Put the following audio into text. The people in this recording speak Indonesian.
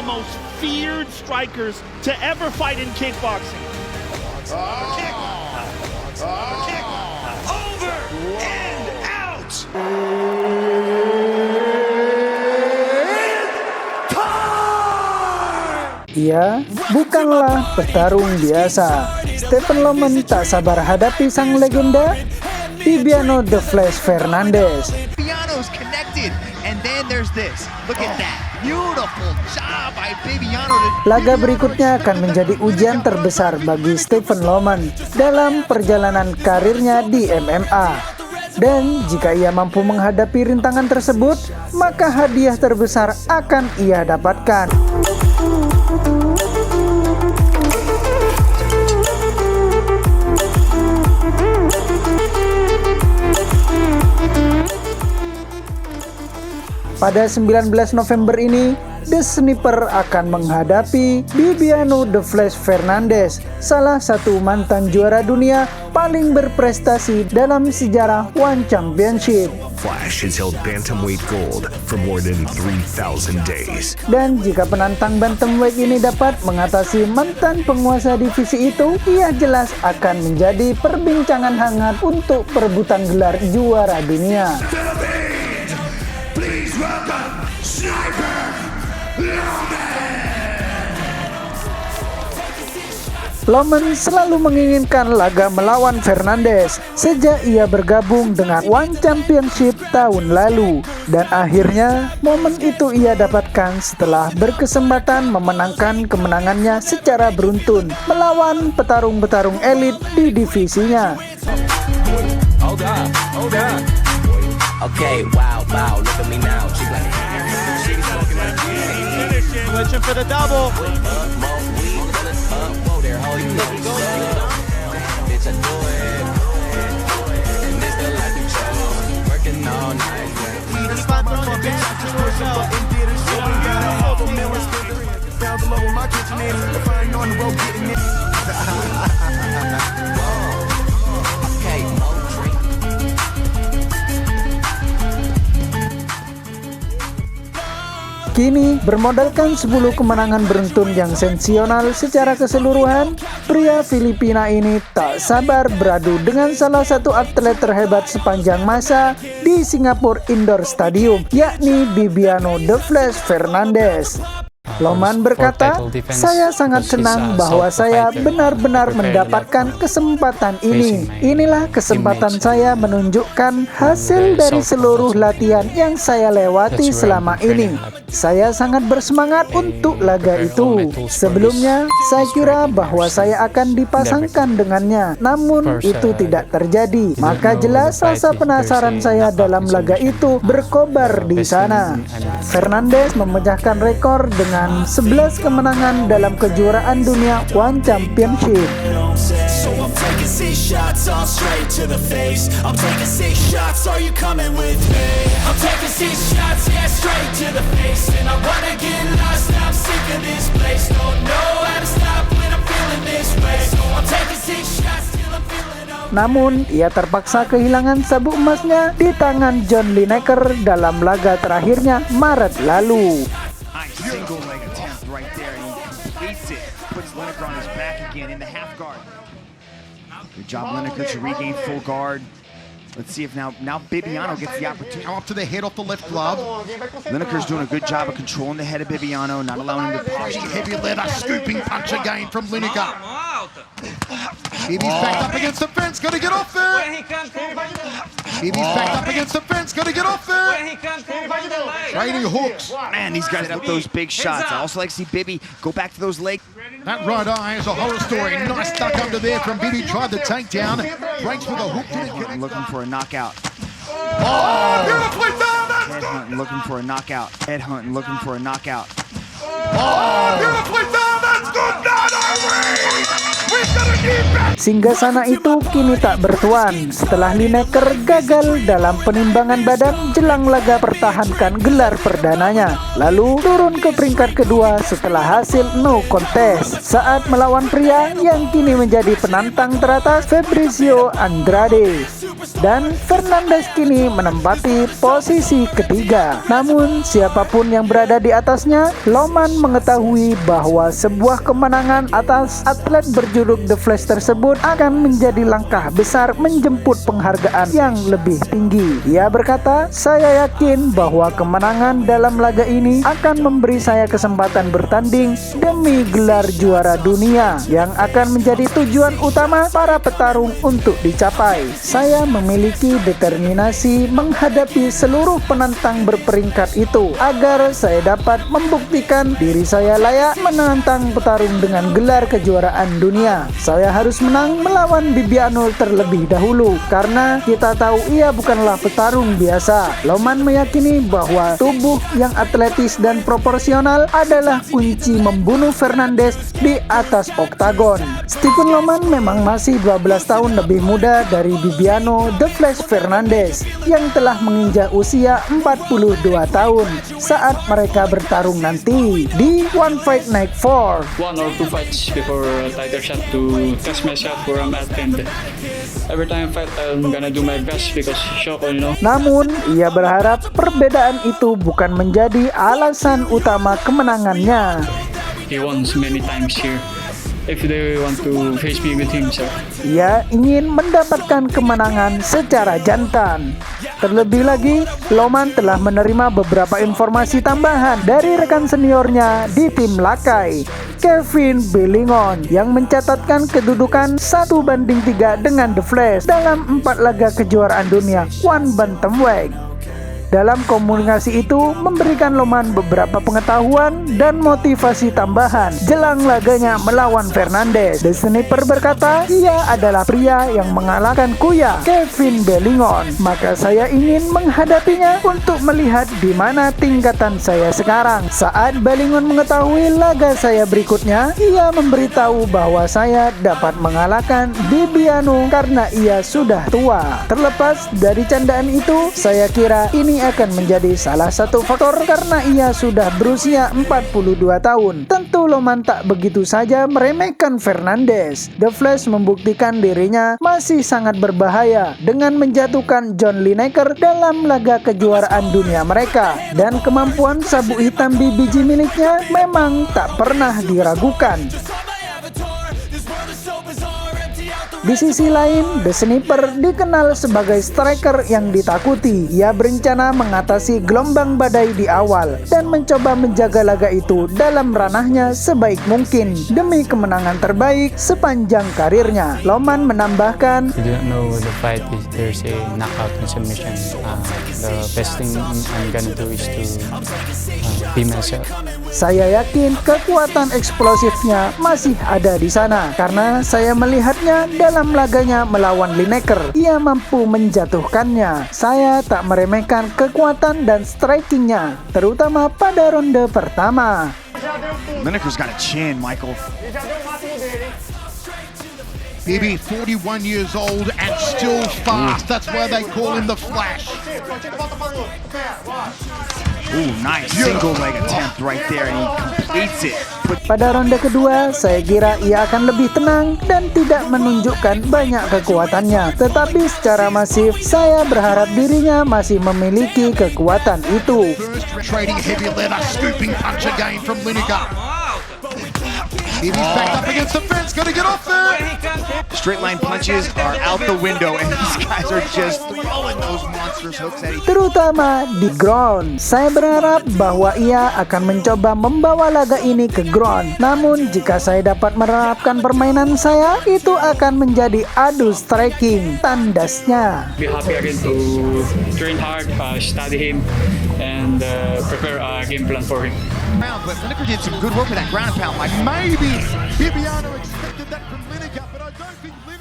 most feared strikers to ever fight in kickboxing. Kick. Kick. Over and out. Ia bukanlah petarung biasa. Stephen Loman tak sabar hadapi sang legenda Bibiano The Flash Fernandes. Bibiano's connected, and then there's this. Look at that. Beautiful job by Bibiano. Laga berikutnya akan menjadi ujian terbesar bagi Stephen Loman dalam perjalanan karirnya di MMA. Dan jika ia mampu menghadapi rintangan tersebut, maka hadiah terbesar akan ia dapatkan. Pada 19 November ini, The Sniper akan menghadapi Bibiano The Flash Fernandes, salah satu mantan juara dunia paling berprestasi dalam sejarah One Championship. Flash has held bantamweight gold for more than 3,000 days. Dan jika penantang bantamweight ini dapat mengatasi mantan penguasa divisi itu, ia jelas akan menjadi perbincangan hangat untuk perebutan gelar juara dunia. Please welcome Sniper Loman selalu menginginkan laga melawan Fernandes sejak ia bergabung dengan One Championship tahun lalu. Dan akhirnya momen itu ia dapatkan setelah berkesempatan memenangkan kemenangannya secara beruntun melawan petarung-petarung elit di divisinya. Oh God, oh God. Okay, wow, look at me now. She's like, Looking for the double. whoa there, how you know? Bitch, I do it. And it's the life you chose. Working all night. Down below in my kitchen is find on the road getting it. Okay, more drink. Kini, bermodalkan 10 kemenangan beruntun yang sensasional secara keseluruhan, pria Filipina ini tak sabar beradu dengan salah satu atlet terhebat sepanjang masa di Singapore Indoor Stadium, yakni Bibiano The Flash Fernandes. Loman berkata, "Saya sangat senang bahwa saya benar-benar mendapatkan kesempatan ini. Inilah kesempatan saya menunjukkan hasil dari seluruh latihan yang saya lewati selama ini. Saya sangat bersemangat untuk laga itu. Sebelumnya, saya kira bahwa saya akan dipasangkan dengannya, namun itu tidak terjadi. Maka jelas rasa penasaran saya dalam laga itu berkobar di sana." Fernandes memecahkan rekor dengan 11 kemenangan dalam kejuaraan dunia One Championship. So I'm taking 6 shots all straight to the face. I'm taking 6 shots, are you coming with me? I'm taking 6 shots, yeah, straight to the face. And I wanna get lost, I'm sick of this place. Don't know how to stop when I'm feeling this way. So I'm taking 6 shots till I'm feeling okay. Namun, ia terpaksa kehilangan sabuk emasnya di tangan John Lineker dalam laga terakhirnya Maret lalu. Single leg attempt right there, and he completes it. Puts Lineker on his back again in the half guard. Good job, Lineker, to regain full guard. Let's see if now Bibiano gets the opportunity. Up to the head off the left glove. Lineker's doing a good job of controlling the head of Bibiano, not allowing him to push. Heavy leather scooping punch again from Lineker. Bibi's backed up against the fence, got to get off there. Bibi's backed up against the fence, got to get off there. Trading hooks. Man, these guys with those big shots. I also like to see Bibi go back to those legs. That right eye is a horror story. Nice duck under there from Bibi. Tried the takedown. Breaks with a hook. Looking for a knockout. Oh, beautifully done. That's Head hunting, looking for a knockout. Head hunting, looking for a knockout. Oh, beautifully done. That's good. Not We've got to keep back. Singgasana itu kini tak bertuan setelah Lineker gagal dalam penimbangan badan jelang laga pertahankan gelar perdananya. Lalu turun ke peringkat kedua setelah hasil no contest saat melawan pria yang kini menjadi penantang teratas Fabricio Andrade. dan Fernandes kini menempati posisi ketiga. Namun siapapun yang berada di atasnya, Loman mengetahui bahwa sebuah kemenangan atas atlet berjuluk The Flash tersebut akan menjadi langkah besar menjemput penghargaan yang lebih tinggi. Ia berkata, "Saya yakin bahwa kemenangan dalam laga ini akan memberi saya kesempatan bertanding demi gelar juara dunia yang akan menjadi tujuan utama para petarung untuk dicapai. Saya memiliki determinasi menghadapi seluruh penantang berperingkat itu agar saya dapat membuktikan diri saya layak menantang petarung dengan gelar kejuaraan dunia. Saya harus menang melawan Bibiano terlebih dahulu karena kita tahu ia bukanlah petarung biasa." Loman meyakini bahwa tubuh yang atletis dan proporsional adalah kunci membunuh Fernandes di atas oktagon. Stephen Loman memang masih 12 tahun lebih muda dari Bibiano The Flash Fernandes yang telah menginjak usia 42 tahun saat mereka bertarung nanti di One Fight Night 4. 1 or 2 fights before a title shot to test myself where I'm at, and every time I fight I'm gonna do my best because Shoko, you know. Namun, ia berharap perbedaan itu bukan menjadi alasan utama kemenangannya. He won many times here. If they want to face me with him, so Ia ingin mendapatkan kemenangan secara jantan. Terlebih lagi, Loman telah menerima beberapa informasi tambahan dari rekan seniornya di tim Lakai, Kevin Bellingon, yang mencatatkan kedudukan 1-3 dengan The Flash dalam 4 laga kejuaraan dunia One Bantamweight. Dalam komunikasi itu memberikan Loman beberapa pengetahuan dan motivasi tambahan jelang laganya melawan Fernandes. The Sniper berkata, "Ia adalah pria yang mengalahkan Kuya, Kevin Bellingon. Maka saya ingin menghadapinya untuk melihat di mana tingkatan saya sekarang." Saat Bellingon mengetahui laga saya berikutnya, ia memberitahu bahwa saya dapat mengalahkan Bibiano karena ia sudah tua. Terlepas dari candaan itu, saya kira ini akan menjadi salah satu faktor karena ia sudah berusia 42 tahun. Tentu Loman tak begitu saja meremehkan Fernandes. The Flash membuktikan dirinya masih sangat berbahaya dengan menjatuhkan John Lineker dalam laga kejuaraan dunia mereka, dan kemampuan sabuk hitam BBG miliknya memang tak pernah diragukan. Di sisi lain, The Sniper dikenal sebagai striker yang ditakuti. Ia berencana mengatasi gelombang badai di awal dan mencoba menjaga laga itu dalam ranahnya sebaik mungkin demi kemenangan terbaik sepanjang karirnya. Loman menambahkan, you don't know the fight is there's a knockout and submission. The best thing I'm gonna do is to be myself. "Saya yakin kekuatan eksplosifnya masih ada di sana karena saya melihatnya dalam laganya melawan Lineker. Ia mampu menjatuhkannya. Saya tak meremehkan kekuatan dan strikingnya, terutama pada ronde pertama." Lineker's got a chin, Michael. Bibi, 41 years old and still fast. That's why they call him the Flash. Ooh, nice single leg attempt right there, and he completes it. Pada ronde kedua, saya kira ia akan lebih tenang dan tidak menunjukkan banyak kekuatannya. Tetapi secara masif, saya berharap dirinya masih memiliki kekuatan itu. First trading heavy leather, scooping punch again from Lineker. Bibi's backed up against the fence, gonna get off there. Straight line punches are out the window, and these guys are just throwing those monstrous hooks at each other. Terutama di ground. Saya berharap bahwa ia akan mencoba membawa laga ini ke ground. Namun jika saya dapat menerapkan permainan saya, itu akan menjadi adu striking, tandasnya. Be happy again to train hard, study him, and prepare a game plan for him. But Lineker did some good work with that ground pound, Mike. Maybe Bibiano expected that from Lineker, but I don't think Lineker